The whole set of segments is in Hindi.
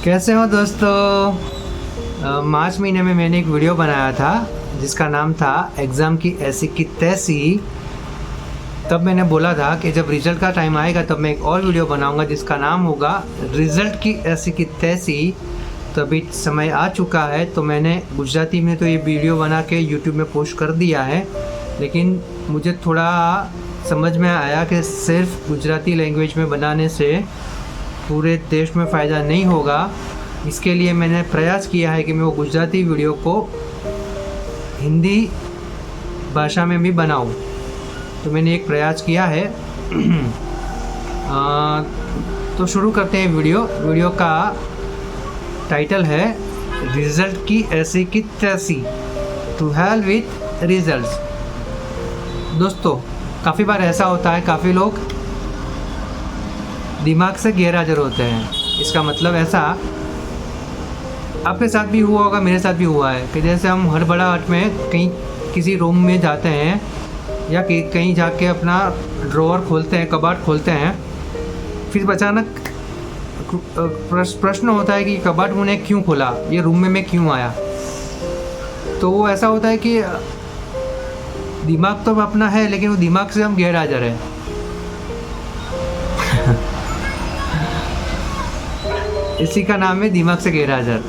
कैसे हो दोस्तों। मार्च महीने में मैंने एक वीडियो बनाया था जिसका नाम था एग्ज़ाम की ऐसी की तैसी। तब मैंने बोला था कि जब रिज़ल्ट का टाइम आएगा तब मैं एक और वीडियो बनाऊंगा जिसका नाम होगा रिज़ल्ट की ऐसी की तैसी। तो अभी समय आ चुका है, तो मैंने गुजराती में तो ये वीडियो बना के यूट्यूब में पोस्ट कर दिया है, लेकिन मुझे थोड़ा समझ में आया कि सिर्फ गुजराती लैंग्वेज में बनाने से पूरे देश में फ़ायदा नहीं होगा। इसके लिए मैंने प्रयास किया है कि मैं वो गुजराती वीडियो को हिंदी भाषा में भी बनाऊं। तो मैंने एक प्रयास किया है। तो शुरू करते हैं वीडियो का टाइटल है रिज़ल्ट की ऐसी की तैसी, टू हेल विथ रिज़ल्ट्स। दोस्तों, काफ़ी बार ऐसा होता है, काफ़ी लोग दिमाग से गैरहाजिर होते हैं। इसका मतलब ऐसा आपके साथ भी हुआ होगा, मेरे साथ भी हुआ है कि जैसे हम हड़बड़ाहट में कहीं किसी रूम में जाते हैं या कहीं जाके अपना ड्रॉअर खोलते हैं, कबाड़ खोलते हैं, फिर अचानक प्रश्न होता है कि कबाड़ मैंने क्यों खोला, ये रूम में मैं क्यों आया। तो वो ऐसा होता है कि दिमाग तो अपना है लेकिन वो दिमाग से हम गैरहाजिर हैं। इसी का नाम है दिमाग से गैरहाजिर।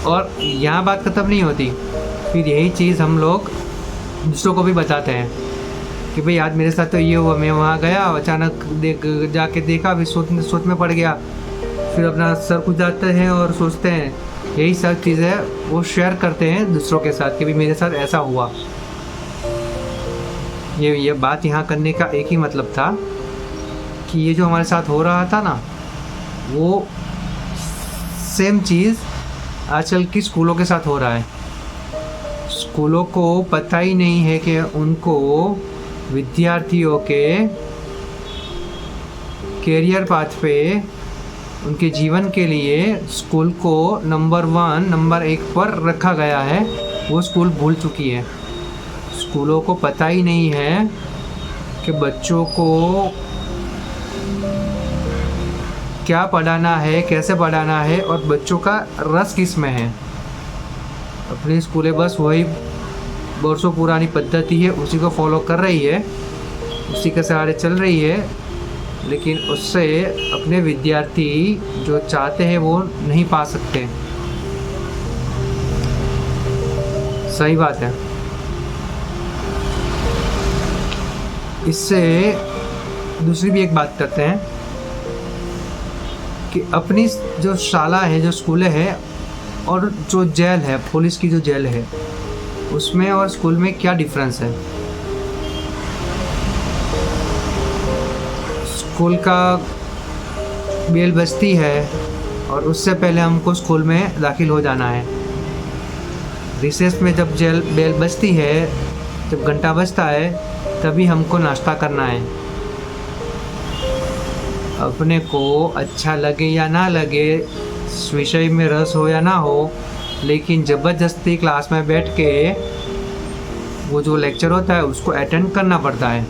और यहाँ बात ख़त्म नहीं होती, फिर यही चीज़ हम लोग दूसरों को भी बताते हैं कि भाई आज मेरे साथ तो ये हुआ, मैं वहाँ गया, अचानक जाके देखा, फिर सोच में पड़ गया, फिर अपना सर खुजाते हैं और सोचते हैं। यही सब चीज़ें वो शेयर करते हैं दूसरों के साथ कि भाई मेरे साथ ऐसा हुआ। ये बात यहाँ करने का एक ही मतलब था कि ये जो हमारे साथ हो रहा था ना, वो सेम चीज़ आजकल की स्कूलों के साथ हो रहा है। स्कूलों को पता ही नहीं है कि उनको विद्यार्थियों के कैरियर पाथ पे, उनके जीवन के लिए स्कूल को नंबर 1 पर रखा गया है। वो स्कूल भूल चुकी है। स्कूलों को पता ही नहीं है कि बच्चों को क्या पढ़ाना है, कैसे पढ़ाना है और बच्चों का रस किस में है। अपनी स्कूलें बस वही बरसों पुरानी पद्धति है, उसी को फॉलो कर रही है, उसी के सहारे चल रही है, लेकिन उससे अपने विद्यार्थी जो चाहते हैं वो नहीं पा सकते। सही बात है। इससे दूसरी भी एक बात करते हैं कि अपनी जो शाला है, जो स्कूलें हैं और जो जेल है, पुलिस की जो जेल है, उसमें और स्कूल में क्या डिफरेंस है। स्कूल का बेल बजती है और उससे पहले हमको स्कूल में दाखिल हो जाना है। रिसेस में जब बेल बजती है, जब घंटा बजता है, तभी हमको नाश्ता करना है। अपने को अच्छा लगे या ना लगे, विषय में रस हो या ना हो, लेकिन ज़बरदस्ती क्लास में बैठ के वो जो लेक्चर होता है उसको अटेंड करना पड़ता है।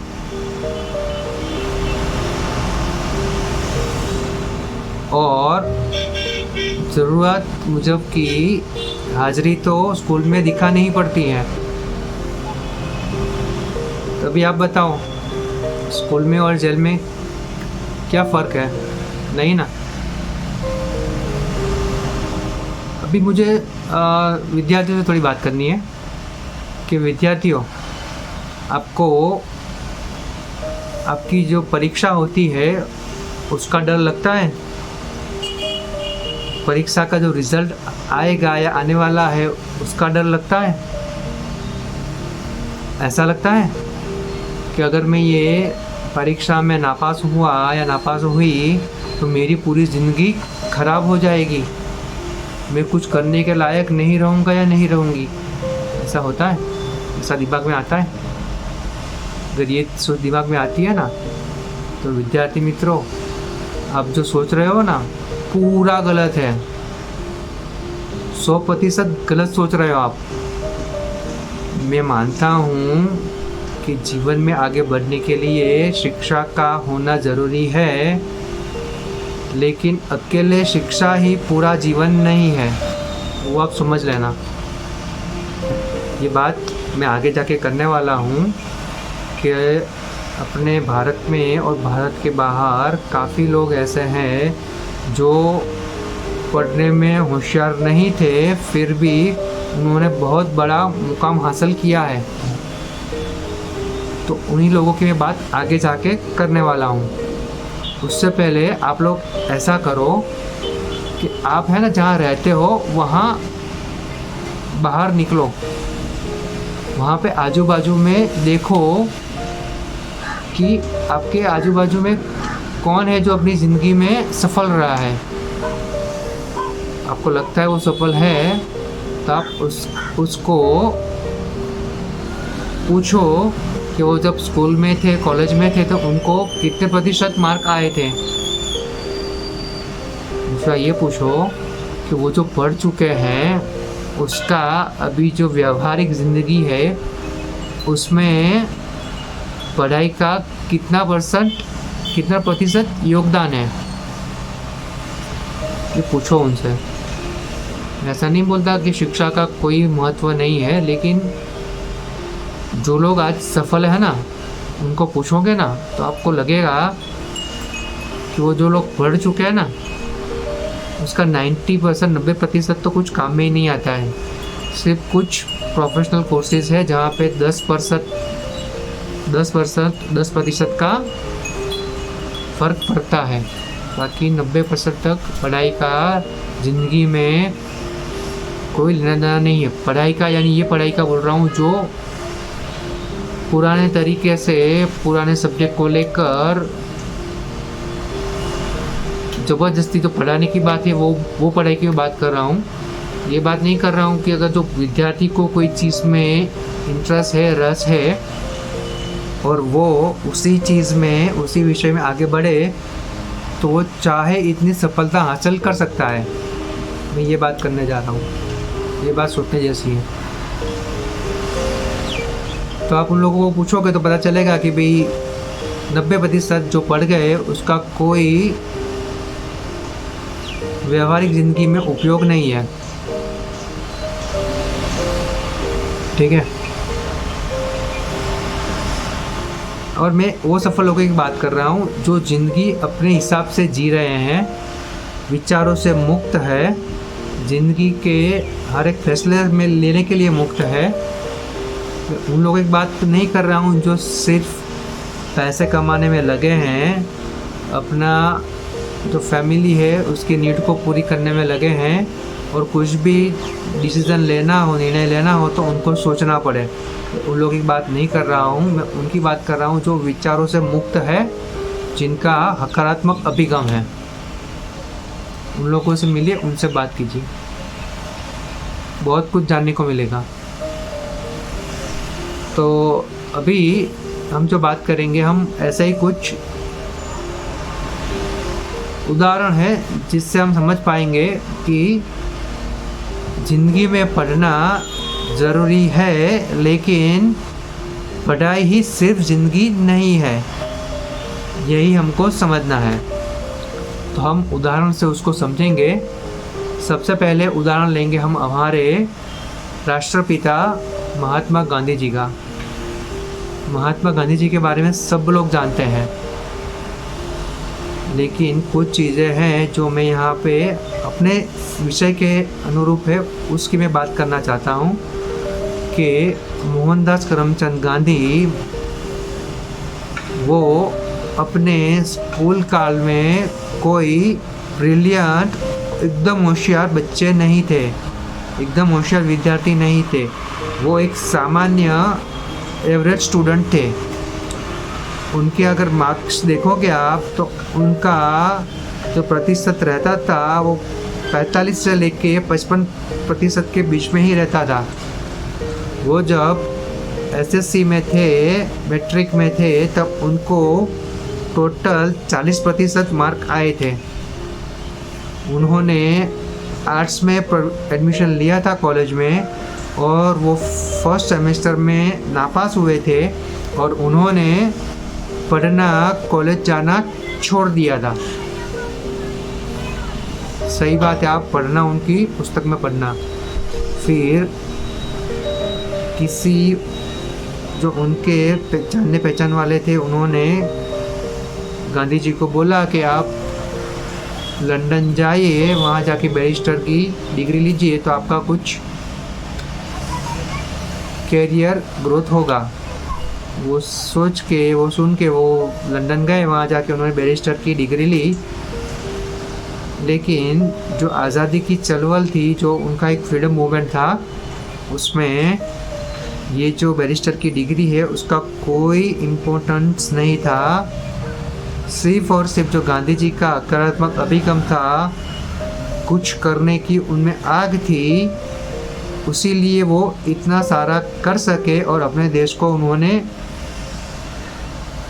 और ज़रूरत मुजब की हाज़िरी तो स्कूल में दिखा नहीं पड़ती है। तो अभी आप बताओ, स्कूल में और जेल में क्या फ़र्क है? नहीं ना। अभी मुझे विद्यार्थियों से थोड़ी बात करनी है कि विद्यार्थियों, आपको आपकी जो परीक्षा होती है उसका डर लगता है? परीक्षा का जो रिज़ल्ट आएगा या आने वाला है उसका डर लगता है? ऐसा लगता है कि अगर मैं ये परीक्षा में नापास हुआ या नापास हुई तो मेरी पूरी ज़िंदगी ख़राब हो जाएगी, मैं कुछ करने के लायक नहीं रहूँगा या नहीं रहूँगी। ऐसा होता है, ऐसा दिमाग में आता है। अगर ये सोच दिमाग में आती है ना, तो विद्यार्थी मित्रों, आप जो सोच रहे हो ना, पूरा गलत है। 100% गलत सोच रहे हो आप। मैं मानता हूँ कि जीवन में आगे बढ़ने के लिए शिक्षा का होना ज़रूरी है, लेकिन अकेले शिक्षा ही पूरा जीवन नहीं है, वो आप समझ लेना। ये बात मैं आगे जाके करने वाला हूँ कि अपने भारत में और भारत के बाहर काफ़ी लोग ऐसे हैं जो पढ़ने में होशियार नहीं थे, फिर भी उन्होंने बहुत बड़ा मुकाम हासिल किया है। तो उन्हीं लोगों की मैं बात आगे जाके करने वाला हूँ। उससे पहले आप लोग ऐसा करो कि आप है ना जहाँ रहते हो वहाँ बाहर निकलो, वहाँ पे आजू बाजू में देखो कि आपके आजू बाजू में कौन है जो अपनी ज़िंदगी में सफल रहा है। आपको लगता है वो सफल है तो आप उसको पूछो कि वो जब स्कूल में थे, कॉलेज में थे, तो उनको कितने प्रतिशत मार्क आए थे। दूसरा ये पूछो कि वो जो पढ़ चुके हैं उसका अभी जो व्यवहारिक ज़िंदगी है उसमें पढ़ाई का कितना प्रतिशत योगदान है, ये पूछो उनसे। ऐसा नहीं बोलता कि शिक्षा का कोई महत्व नहीं है, लेकिन जो लोग आज सफल है ना उनको पूछोगे ना तो आपको लगेगा कि वो जो लोग पढ़ चुके हैं ना उसका 90% तो कुछ काम में ही नहीं आता है। सिर्फ कुछ प्रोफेशनल कोर्सेज है जहाँ पे 10% का फ़र्क पड़ता है, बाकी 90% तक पढ़ाई का ज़िंदगी में कोई लेना देना नहीं है। पढ़ाई का यानी ये पढ़ाई का बोल रहा हूँ जो पुराने तरीके से पुराने सब्जेक्ट को लेकर ज़बरदस्ती जो पढ़ाने की बात है वो पढ़ाई की बात कर रहा हूँ। ये बात नहीं कर रहा हूँ कि अगर जो विद्यार्थी को कोई चीज़ में इंटरेस्ट है, रस है और वो उसी चीज़ में उसी विषय में आगे बढ़े तो वो चाहे इतनी सफलता हासिल कर सकता है। मैं ये बात करने जा रहा हूँ, ये बात सोचने जैसी है। तो आप उन लोगों को पूछोगे तो पता चलेगा कि भाई 90% जो पढ़ गए उसका कोई व्यवहारिक ज़िंदगी में उपयोग नहीं है। ठीक है, और मैं वो सफल लोगों की बात कर रहा हूँ जो ज़िंदगी अपने हिसाब से जी रहे हैं, विचारों से मुक्त है, ज़िंदगी के हर एक फैसले में लेने के लिए मुक्त है। उन लोगों की बात नहीं कर रहा हूँ जो सिर्फ पैसे कमाने में लगे हैं, अपना जो फैमिली है उसकी नीड को पूरी करने में लगे हैं, और कुछ भी डिसीज़न लेना हो, निर्णय लेना हो तो उनको सोचना पड़े। उन लोगों की बात नहीं कर रहा हूँ, मैं उनकी बात कर रहा हूँ जो विचारों से मुक्त है, जिनका सकारात्मक अभिगम है। उन लोगों से मिलिए, उनसे बात कीजिए, बहुत कुछ जानने को मिलेगा। तो अभी हम जो बात करेंगे, हम ऐसे ही कुछ उदाहरण है जिससे हम समझ पाएंगे कि ज़िंदगी में पढ़ना ज़रूरी है, लेकिन पढ़ाई ही सिर्फ ज़िंदगी नहीं है, यही हमको समझना है। तो हम उदाहरण से उसको समझेंगे। सबसे पहले उदाहरण लेंगे हम हमारे राष्ट्रपिता महात्मा गांधी जी का। महात्मा गांधी जी के बारे में सब लोग जानते हैं, लेकिन कुछ चीज़ें हैं जो मैं यहाँ पे अपने विषय के अनुरूप है उसकी मैं बात करना चाहता हूँ कि मोहनदास करमचंद गांधी वो अपने स्कूल काल में कोई ब्रिलियंट एकदम होशियार बच्चे नहीं थे, एकदम होशियार विद्यार्थी नहीं थे। वो एक सामान्य एवरेज स्टूडेंट थे। उनके अगर मार्क्स देखोगे आप तो उनका जो प्रतिशत रहता था वो 45 से लेके 55% के बीच में ही रहता था। वो जब एसएससी में थे, मैट्रिक में थे, तब उनको टोटल 40% मार्क आए थे। उन्होंने आर्ट्स में एडमिशन लिया था कॉलेज में, और वो फर्स्ट सेमेस्टर में नापास हुए थे और उन्होंने पढ़ना, कॉलेज जाना छोड़ दिया था। सही बात है, आप पढ़ना, उनकी पुस्तक में पढ़ना। फिर किसी जो उनके जानने पहचान वाले थे, उन्होंने गांधी जी को बोला कि आप लंदन जाइए, वहाँ जाके बैरिस्टर की डिग्री लीजिए तो आपका कुछ कैरियर ग्रोथ होगा। वो सुन के वो लंदन गए, वहाँ जाके उन्होंने बैरिस्टर की डिग्री ली। लेकिन जो आज़ादी की चलवल थी, जो उनका एक फ्रीडम मूवमेंट था, उसमें ये जो बैरिस्टर की डिग्री है उसका कोई इम्पोर्टेंस नहीं था। सिर्फ और सिर्फ जो गांधी जी का सकारात्मक अभिगम था, कुछ करने की उनमें आग थी, उसीलिए वो इतना सारा कर सके और अपने देश को उन्होंने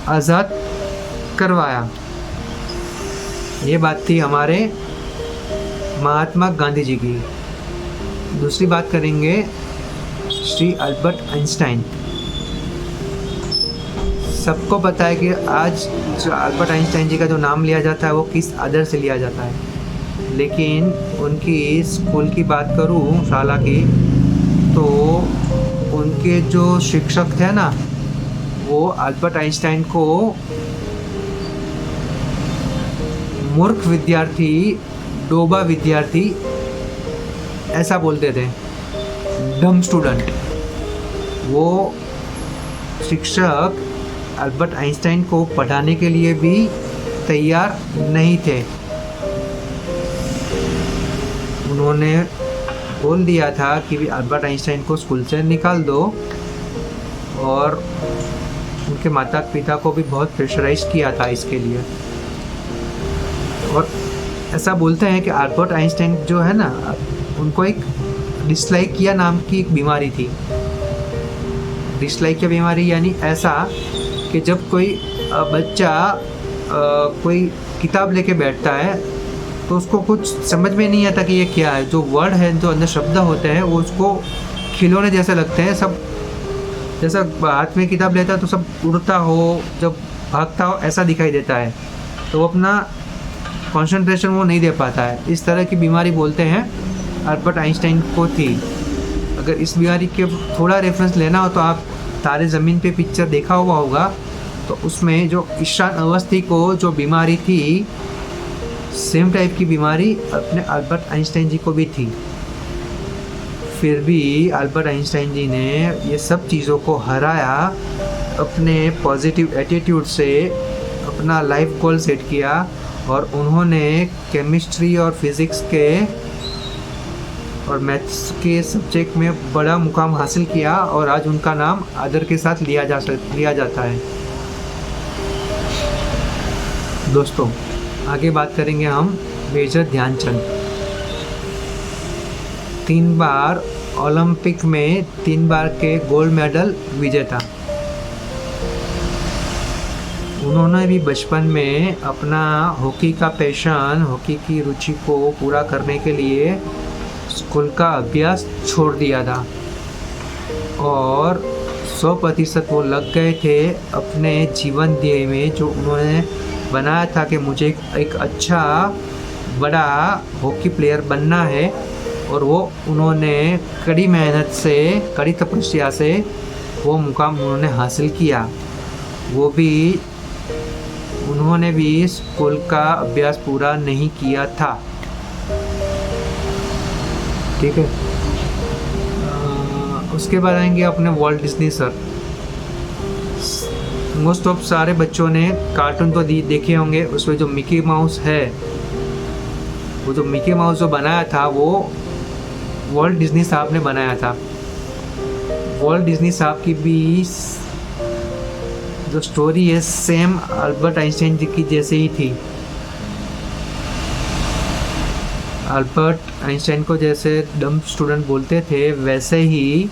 आज़ाद करवाया। ये बात थी हमारे महात्मा गांधी जी की। दूसरी बात करेंगे श्री अल्बर्ट आइंस्टाइन। सबको पता है कि आज जो अल्बर्ट आइंस्टाइन जी का जो नाम लिया जाता है वो किस आदर से लिया जाता है, लेकिन उनकी स्कूल की बात करूँ, शाला की, तो उनके जो शिक्षक थे ना, वो अल्बर्ट आइंस्टाइन को मूर्ख विद्यार्थी, डोबा विद्यार्थी ऐसा बोलते थे, डम स्टूडेंट। वो शिक्षक अल्बर्ट आइंस्टाइन को पढ़ाने के लिए भी तैयार नहीं थे। उन्होंने बोल दिया था कि अल्बर्ट आइंस्टाइन को स्कूल से निकाल दो, और उनके माता पिता को भी बहुत प्रेशराइज किया था इसके लिए। और ऐसा बोलते हैं कि अल्बर्ट आइंस्टाइन जो है ना, उनको एक डिसलाइकिया नाम की एक बीमारी थी। डिसलाइकिया बीमारी यानी ऐसा कि जब कोई बच्चा कोई किताब लेके बैठता है तो उसको कुछ समझ में नहीं आता कि ये क्या है। जो वर्ड है, जो अंदर शब्द होते हैं, वो उसको खिलौने जैसे लगते हैं। सब जैसा हाथ में किताब लेता है तो सब उड़ता हो, जब भागता हो ऐसा दिखाई देता है, तो वो अपना कंसंट्रेशन वो नहीं दे पाता है। इस तरह की बीमारी बोलते हैं अल्बर्ट आइंस्टाइन को थी। अगर इस बीमारी के थोड़ा रेफरेंस लेना हो तो आप तारे ज़मीन पे पिक्चर देखा हुआ होगा, तो उसमें जो ईशान अवस्थी को जो बीमारी थी, सेम टाइप की बीमारी अपने अल्बर्ट आइंस्टाइन जी को भी थी। फिर भी अल्बर्ट आइंस्टाइन जी ने ये सब चीज़ों को हराया, अपने पॉजिटिव एटीट्यूड से अपना लाइफ गोल सेट किया, और उन्होंने केमिस्ट्री और फिज़िक्स के और मैथ्स के सब्जेक्ट में बड़ा मुकाम हासिल किया, और आज उनका नाम आदर के साथ लिया जाता है। दोस्तों, आगे बात करेंगे हम मेजर ध्यानचंद। 3 बार ओलंपिक में 3 बार के गोल्ड मेडल विजेता। उन्होंने भी बचपन में अपना हॉकी का पैशन, हॉकी की रुचि को पूरा करने के लिए स्कूल का अभ्यास छोड़ दिया था, और 100% वो लग गए थे अपने जीवन ध्येय में, जो उन्होंने बनाया था कि मुझे एक अच्छा बड़ा हॉकी प्लेयर बनना है। और वो उन्होंने कड़ी मेहनत से, कड़ी तपस्या से वो मुकाम उन्होंने हासिल किया। उन्होंने भी स्कूल का अभ्यास पूरा नहीं किया था। ठीक है। उसके बाद आएंगे अपने Walt Disney sir. Most of सारे बच्चों ने कार्टून तो देखे होंगे। उसमें जो मिकी माउस है, वो जो मिकी माउस जो बनाया था वो वॉल्ट डिज्नी साहब ने बनाया था। वॉल्ट डिज्नी साहब की भी जो स्टोरी है सेम अल्बर्ट आइंस्टाइन जी की जैसे ही थी। अल्बर्ट आइंस्टाइन को जैसे डम स्टूडेंट बोलते थे, वैसे ही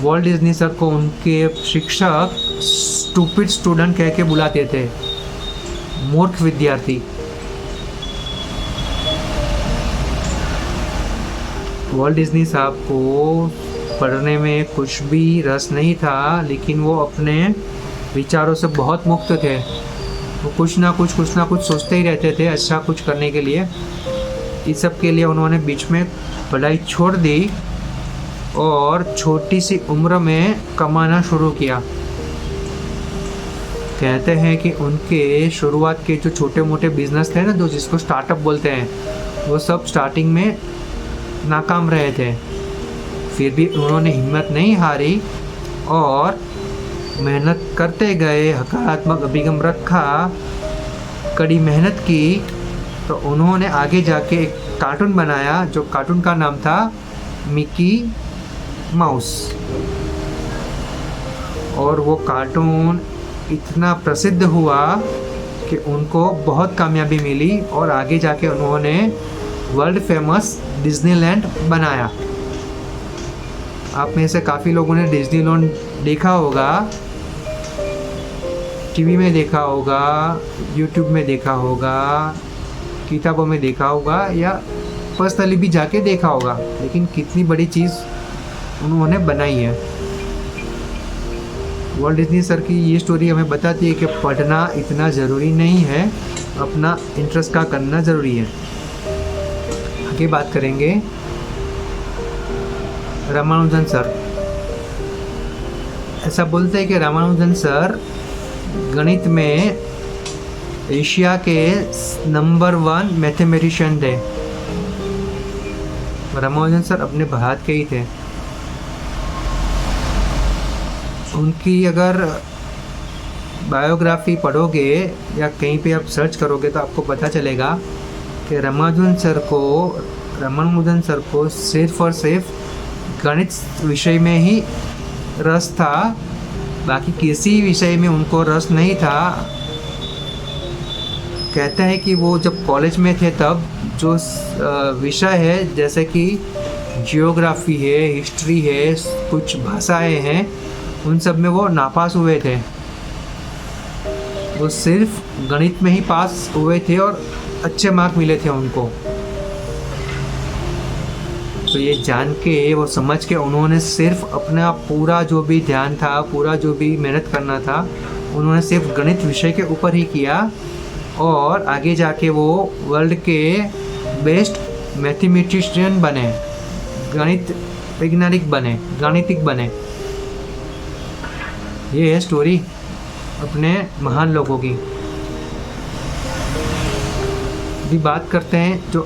वॉल्ट डिज्नी सर को उनके शिक्षक स्टूपिड स्टूडेंट कह के बुलाते थे, मूर्ख विद्यार्थी। वॉल्ट डिज्नी साहब को पढ़ने में कुछ भी रस नहीं था, लेकिन वो अपने विचारों से बहुत मुक्त थे। वो कुछ ना कुछ सोचते ही रहते थे अच्छा कुछ करने के लिए। इस सब के लिए उन्होंने बीच में पढ़ाई छोड़ दी और छोटी सी उम्र में कमाना शुरू किया। कहते हैं कि उनके शुरुआत के जो छोटे मोटे बिजनेस थे ना, जो जिसको स्टार्टअप बोलते हैं, वो सब स्टार्टिंग में नाकाम रहे थे। फिर भी उन्होंने हिम्मत नहीं हारी और मेहनत करते गए, हकारात्मक अभिगम रखा, कड़ी मेहनत की, तो उन्होंने आगे जाके एक कार्टून बनाया जो कार्टून का नाम था मिकी माउस। और वो कार्टून इतना प्रसिद्ध हुआ कि उनको बहुत कामयाबी मिली और आगे जाके उन्होंने वर्ल्ड फेमस डिज्नीलैंड बनाया। आप में से काफ़ी लोगों ने डिज्नीलैंड देखा होगा, टीवी में देखा होगा, यूट्यूब में देखा होगा, किताबों में देखा होगा या पर्सनली भी जाके देखा होगा, लेकिन कितनी बड़ी चीज़ उन्होंने बनाई है। वॉल्ट डिज्नी सर की ये स्टोरी हमें बताती है कि पढ़ना इतना ज़रूरी नहीं है, अपना इंटरेस्ट का करना ज़रूरी है। आगे बात करेंगे रामानुजन सर। ऐसा बोलते हैं कि रामानुजन सर गणित में एशिया के नंबर 1 मैथमेटिशियन थे। रामानुजन सर अपने भारत के ही थे। उनकी अगर बायोग्राफी पढ़ोगे या कहीं पे आप सर्च करोगे तो आपको पता चलेगा कि रामानुजन सर को सिर्फ और सिर्फ गणित विषय में ही रस था, बाकी किसी विषय में उनको रस नहीं था। कहते हैं कि वो जब कॉलेज में थे तब जो विषय है जैसे कि जियोग्राफी है, हिस्ट्री है, कुछ भाषाएं हैं, उन सब में वो नापास हुए थे। वो सिर्फ गणित में ही पास हुए थे और अच्छे मार्क मिले थे उनको। तो ये जान के, वो समझ के उन्होंने सिर्फ अपना पूरा जो भी ध्यान था, पूरा जो भी मेहनत करना था, उन्होंने सिर्फ गणित विषय के ऊपर ही किया और आगे जाके वो वर्ल्ड के बेस्ट मैथमेटिशियन बने, गणित वैज्ञानिक बने, गणितिक बने। ये है स्टोरी अपने महान लोगों की। अभी बात करते हैं जो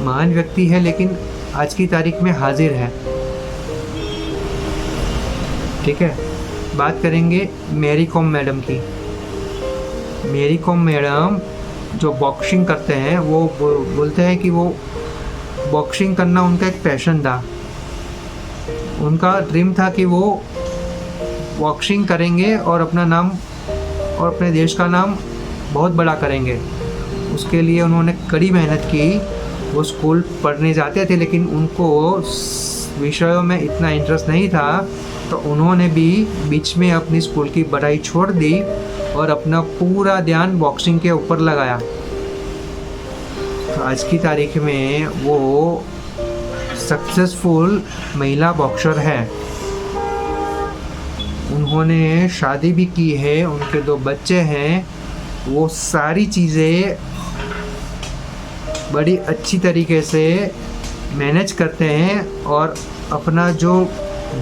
महान व्यक्ति है लेकिन आज की तारीख में हाजिर है। ठीक है, बात करेंगे मैरी कॉम मैडम की। मैरी कॉम मैडम जो बॉक्सिंग करते हैं, वो बोलते हैं कि वो बॉक्सिंग करना उनका एक पैशन था। उनका ड्रीम था कि वो बॉक्सिंग करेंगे और अपना नाम और अपने देश का नाम बहुत बड़ा करेंगे। उसके लिए उन्होंने कड़ी मेहनत की। वो स्कूल पढ़ने जाते थे लेकिन उनको विषयों में इतना इंटरेस्ट नहीं था, तो उन्होंने भी बीच में अपनी स्कूल की पढ़ाई छोड़ दी और अपना पूरा ध्यान बॉक्सिंग के ऊपर लगाया। तो आज की तारीख में वो सक्सेसफुल महिला बॉक्सर है। उन्होंने शादी भी की है, उनके 2 बच्चे हैं। वो सारी चीज़ें बड़ी अच्छी तरीके से मैनेज करते हैं और अपना जो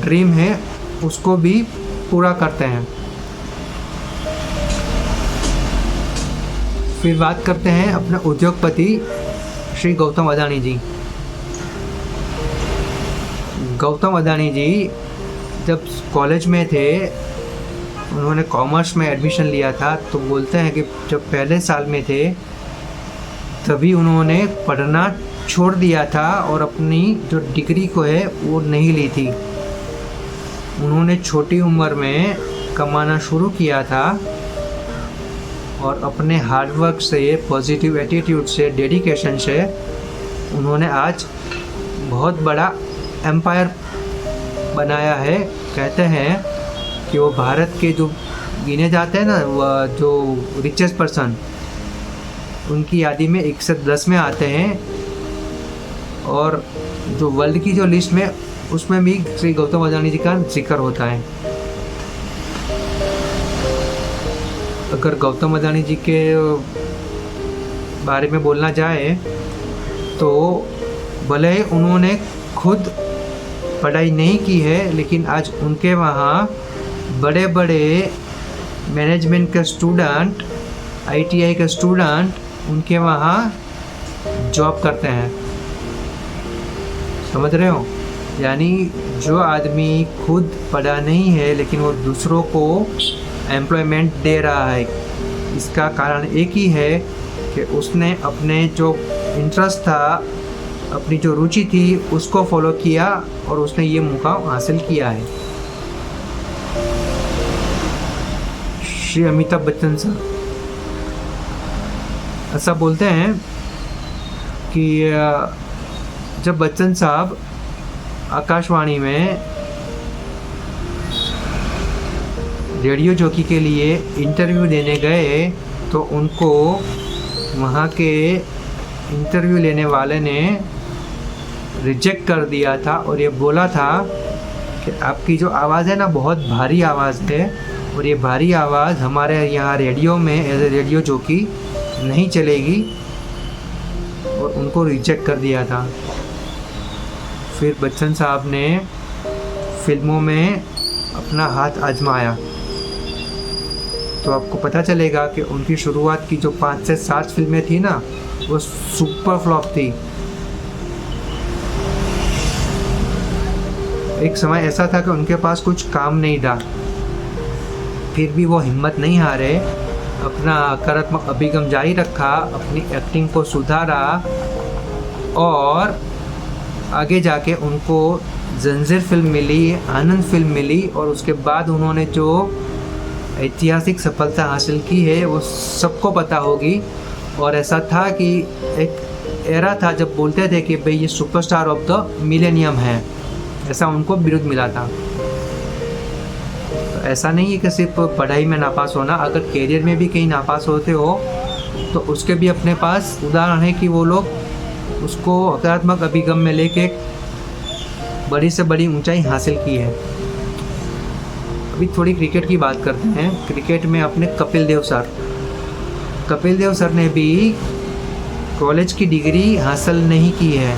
ड्रीम है उसको भी पूरा करते हैं। फिर बात करते हैं अपने उद्योगपति श्री गौतम अदानी जी। गौतम अदानी जी जब कॉलेज में थे, उन्होंने कॉमर्स में एडमिशन लिया था, तो बोलते हैं कि जब पहले साल में थे तभी उन्होंने पढ़ना छोड़ दिया था और अपनी जो डिग्री को है वो नहीं ली थी। उन्होंने छोटी उम्र में कमाना शुरू किया था और अपने हार्डवर्क से, पॉजिटिव एटीट्यूड से, डेडिकेशन से उन्होंने आज बहुत बड़ा एम्पायर बनाया है। कहते हैं कि वो भारत के जो गिने जाते हैं ना, वो जो रिचेस्ट पर्सन, उनकी यादी में 1 से 10 में आते हैं और जो वर्ल्ड की जो लिस्ट में, उसमें भी श्री गौतम अदानी जी का जिक्र होता है। अगर गौतम अदानी जी के बारे में बोलना जाए तो भले ही उन्होंने खुद पढ़ाई नहीं की है, लेकिन आज उनके वहाँ बड़े बड़े मैनेजमेंट के स्टूडेंट, ITI के स्टूडेंट उनके वहाँ जॉब करते हैं। समझ रहे हो? यानी जो आदमी खुद पढ़ा नहीं है लेकिन वो दूसरों को एम्प्लॉयमेंट दे रहा है, इसका कारण एक ही है कि उसने अपने जो इंटरेस्ट था, अपनी जो रुचि थी, उसको फॉलो किया और उसने ये मुकाम हासिल किया है। श्री अमिताभ बच्चन साहब ऐसा बोलते हैं कि जब बच्चन साहब आकाशवाणी में रेडियो जॉकी के लिए इंटरव्यू देने गए तो उनको वहाँ के इंटरव्यू लेने वाले ने रिजेक्ट कर दिया था और ये बोला था कि आपकी जो आवाज़ है ना, बहुत भारी आवाज़ है और ये भारी आवाज़ हमारे यहाँ रेडियो में एज ए रेडियो जॉकी नहीं चलेगी, और उनको रिजेक्ट कर दिया था। फिर बच्चन साहब ने फिल्मों में अपना हाथ आजमाया, तो आपको पता चलेगा कि उनकी शुरुआत की जो 5 से 7 फिल्में थी ना, वो सुपर फ्लॉप थी। एक समय ऐसा था कि उनके पास कुछ काम नहीं था, फिर भी वो हिम्मत नहीं हारे, अपना सकारात्मक अभिगम जारी रखा, अपनी एक्टिंग को सुधारा और आगे जाके उनको जंजीर फिल्म मिली, आनंद फिल्म मिली, और उसके बाद उन्होंने जो ऐतिहासिक सफलता हासिल की है वो सबको पता होगी। और ऐसा था कि एक एरा था जब बोलते थे कि भाई ये सुपरस्टार ऑफ द मिलेनियम है, ऐसा उनको बिरुद मिला था। तो ऐसा नहीं है कि सिर्फ पढ़ाई में नापास होना, अगर कैरियर में भी कहीं नापास होते हो तो उसके भी अपने पास उदाहरण है कि वो लोग उसको सकारात्मक अभिगम में लेके बड़ी से बड़ी ऊंचाई हासिल की है। अभी थोड़ी क्रिकेट की बात करते हैं। क्रिकेट में अपने कपिल देव सर ने भी कॉलेज की डिग्री हासिल नहीं की है।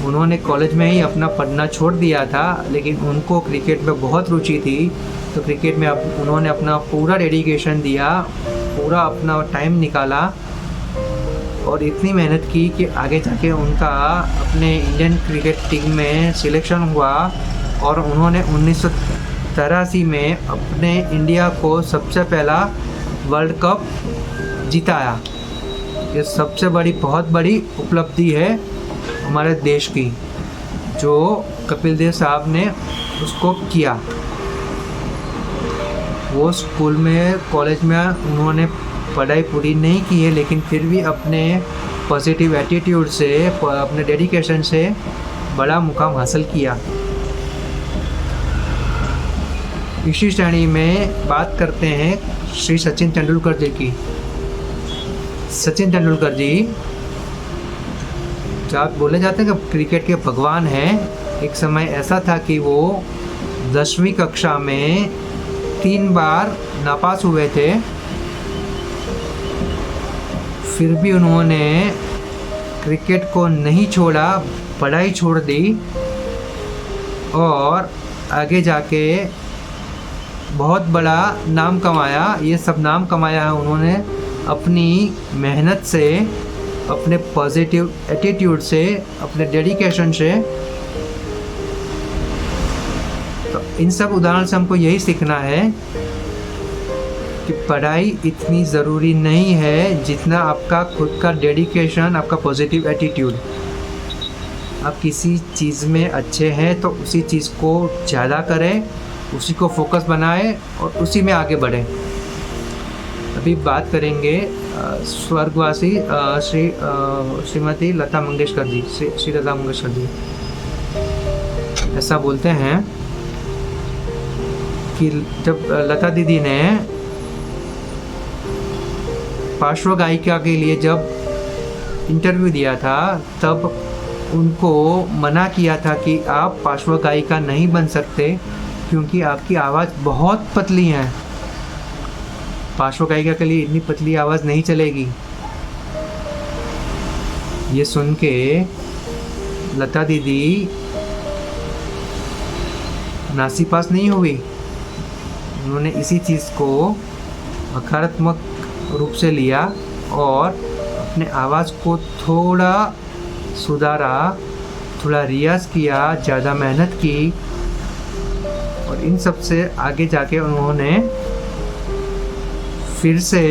उन्होंने कॉलेज में ही अपना पढ़ना छोड़ दिया था, लेकिन उनको क्रिकेट में बहुत रुचि थी, तो क्रिकेट में उन्होंने अपना पूरा डेडिकेशन दिया, पूरा अपना टाइम निकाला और इतनी मेहनत की कि आगे जाके उनका अपने इंडियन क्रिकेट टीम में सिलेक्शन हुआ और उन्होंने 1983 में अपने इंडिया को सबसे पहला वर्ल्ड कप जिताया। ये सबसे बड़ी, बहुत बड़ी उपलब्धि है हमारे देश की, जो कपिल देव साहब ने उसको किया। वो स्कूल में, कॉलेज में उन्होंने पढ़ाई पूरी नहीं की है, लेकिन फिर भी अपने पॉजिटिव एटीट्यूड से, अपने डेडिकेशन से बड़ा मुकाम हासिल किया। इसी श्रेणी में बात करते हैं श्री सचिन तेंदुलकर जी की। सचिन तेंदुलकर जी जब बोले जाते हैं कि क्रिकेट के भगवान हैं, एक समय ऐसा था कि वो 10वीं कक्षा में 3 बार नापास हुए थे, फिर भी उन्होंने क्रिकेट को नहीं छोड़ा, पढ़ाई छोड़ दी और आगे जाके बहुत बड़ा नाम कमाया। ये सब नाम कमाया है उन्होंने अपनी मेहनत से, अपने पॉजिटिव एटीट्यूड से, अपने डेडिकेशन से। तो इन सब उदाहरण से हमको यही सीखना है कि पढ़ाई इतनी ज़रूरी नहीं है जितना आपका खुद का डेडिकेशन, आपका पॉजिटिव एटीट्यूड। आप किसी चीज़ में अच्छे हैं तो उसी चीज़ को ज़्यादा करें, उसी को फोकस बनाएं और उसी में आगे बढ़ें। अभी बात करेंगे स्वर्गवासी श्रीमती लता मंगेशकर जी, श्री लता मंगेशकर जी। ऐसा बोलते हैं कि जब लता दीदी ने पार्श्व गायिका के लिए जब इंटरव्यू दिया था, तब उनको मना किया था कि आप पार्श्व गायिका नहीं बन सकते क्योंकि आपकी आवाज़ बहुत पतली है। पार्श्व गायिका के लिए इतनी पतली आवाज़ नहीं चलेगी। ये सुन के लता दीदी नासीपास नहीं हुई। उन्होंने इसी चीज़ को सकारात्मक रूप से लिया और अपने आवाज़ को थोड़ा सुधारा, थोड़ा रियाज़ किया, ज़्यादा मेहनत की और इन सब से आगे जाके उन्होंने फिर से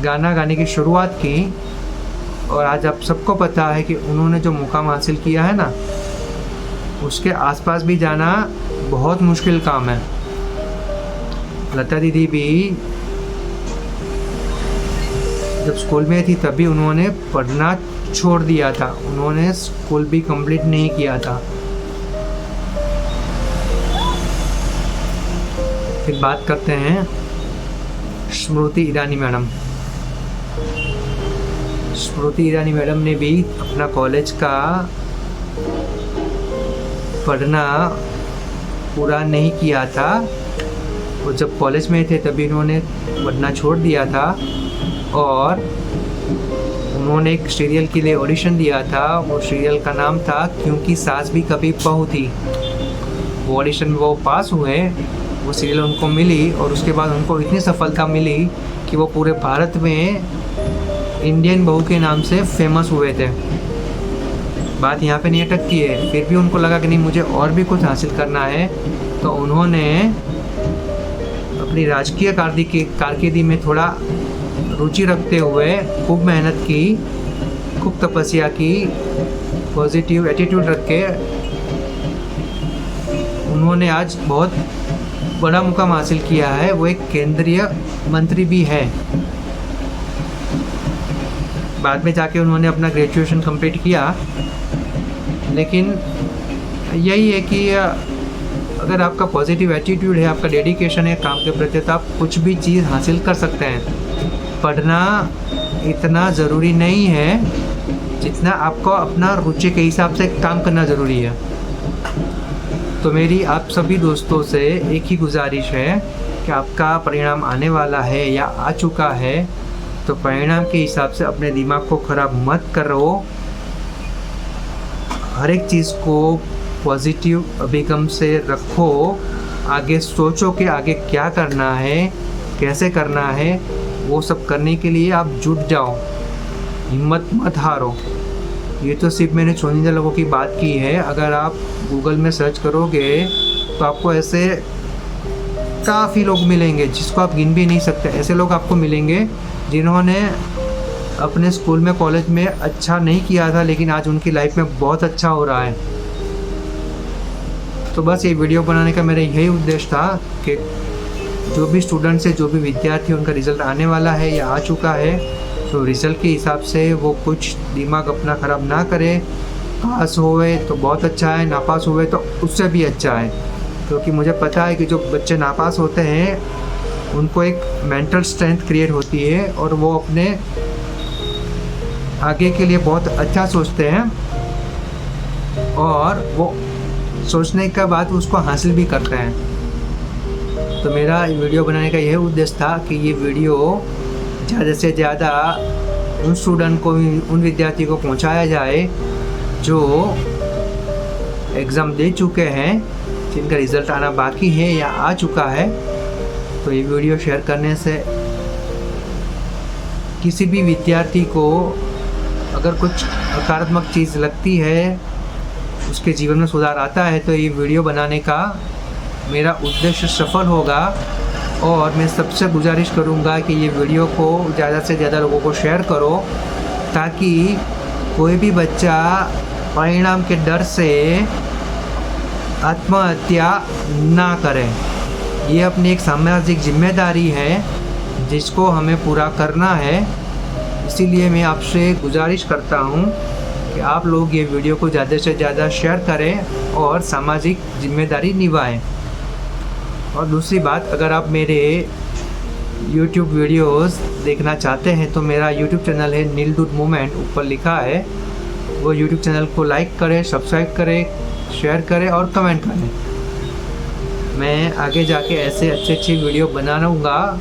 गाना गाने की शुरुआत की। और आज आप सबको पता है कि उन्होंने जो मुकाम हासिल किया है ना, उसके आसपास भी जाना बहुत मुश्किल काम है। लता दीदी भी जब स्कूल में थी तभी उन्होंने पढ़ना छोड़ दिया था, उन्होंने स्कूल भी कंप्लीट नहीं किया था। फिर बात करते हैं स्मृति ईरानी मैडम। स्मृति ईरानी मैडम ने भी अपना कॉलेज का पढ़ना पूरा नहीं किया था। वो जब कॉलेज में थे तभी उन्होंने पढ़ना छोड़ दिया था और उन्होंने एक सीरियल के लिए ऑडिशन दिया था। वो सीरियल का नाम था क्योंकि सास भी कभी बहू थी। वो ऑडिशन में वो पास हुए, वो सीरियल उनको मिली और उसके बाद उनको इतनी सफलता मिली कि वो पूरे भारत में इंडियन बहू के नाम से फेमस हुए थे। बात यहाँ पे नहीं अटकती है। फिर भी उनको लगा कि नहीं, मुझे और भी कुछ हासिल करना है, तो उन्होंने अपनी राजकीय कारकिर्दी में थोड़ा रुचि रखते हुए खूब मेहनत की, खूब तपस्या की, पॉजिटिव एटीट्यूड रख के उन्होंने आज बहुत बड़ा मुकाम हासिल किया है। वो एक केंद्रीय मंत्री भी है। बाद में जाके उन्होंने अपना ग्रेजुएशन कंप्लीट किया। लेकिन यही है कि अगर आपका पॉजिटिव एटीट्यूड है, आपका डेडिकेशन है काम के प्रति, तो आप कुछ भी चीज़ हासिल कर सकते हैं। पढ़ना इतना ज़रूरी नहीं है जितना आपको अपना रुचि के हिसाब से काम करना ज़रूरी है। तो मेरी आप सभी दोस्तों से एक ही गुजारिश है कि आपका परिणाम आने वाला है या आ चुका है, तो परिणाम के हिसाब से अपने दिमाग को ख़राब मत करो। हर एक चीज़ को पॉजिटिव अभिगम से रखो। आगे सोचो कि आगे क्या करना है, कैसे करना है। वो सब करने के लिए आप जुट जाओ, हिम्मत मत हारो। ये तो सिर्फ मैंने चुनिंदा लोगों की बात की है। अगर आप गूगल में सर्च करोगे तो आपको ऐसे काफ़ी लोग मिलेंगे जिसको आप गिन भी नहीं सकते। ऐसे लोग आपको मिलेंगे जिन्होंने अपने स्कूल में, कॉलेज में अच्छा नहीं किया था, लेकिन आज उनकी लाइफ में बहुत अच्छा हो रहा है। तो बस ये वीडियो बनाने का मेरा यही उद्देश्य था कि जो भी स्टूडेंट्स है, जो भी विद्यार्थी, उनका रिज़ल्ट आने वाला है या आ चुका है, तो रिज़ल्ट के हिसाब से वो कुछ दिमाग अपना ख़राब ना करे। पास हुए तो बहुत अच्छा है, नापास हुए तो उससे भी अच्छा है। क्योंकि मुझे पता है कि जो बच्चे नापास होते हैं उनको एक मेंटल स्ट्रेंथ क्रिएट होती है और वो अपने आगे के लिए बहुत अच्छा सोचते हैं और वो सोचने के बाद उसको हासिल भी करते हैं। तो मेरा वीडियो बनाने का यह उद्देश्य था कि ये वीडियो ज़्यादा से ज़्यादा उन स्टूडेंट को, उन विद्यार्थी को पहुंचाया जाए जो एग्ज़ाम दे चुके हैं, जिनका रिज़ल्ट आना बाकी है या आ चुका है। तो ये वीडियो शेयर करने से किसी भी विद्यार्थी को अगर कुछ सकारात्मक चीज़ लगती है, उसके जीवन में सुधार आता है, तो ये वीडियो बनाने का मेरा उद्देश्य सफल होगा। और मैं सबसे गुजारिश करूँगा कि ये वीडियो को ज़्यादा से ज़्यादा लोगों को शेयर करो, ताकि कोई भी बच्चा परिणाम के डर से आत्महत्या ना करे। ये अपनी एक सामाजिक जिम्मेदारी है जिसको हमें पूरा करना है। इसीलिए मैं आपसे गुजारिश करता हूँ कि आप लोग ये वीडियो को ज़्यादा से ज़्यादा शेयर करें और सामाजिक जिम्मेदारी निभाएं। और दूसरी बात, अगर आप मेरे YouTube वीडियोस देखना चाहते हैं तो मेरा YouTube चैनल है नीलदूत मूवमेंट, ऊपर लिखा है। वो YouTube चैनल को लाइक करें, सब्सक्राइब करें, शेयर करें और कमेंट करें। मैं आगे जाके ऐसे अच्छी वीडियो बना रहूँगा।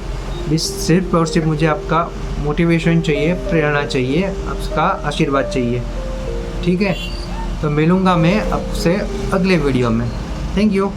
सिर्फ और सिर्फ मुझे आपका मोटिवेशन चाहिए, प्रेरणा चाहिए, आपका आशीर्वाद चाहिए। ठीक है, तो मिलूँगा मैं आपसे अगले वीडियो में। Thank you.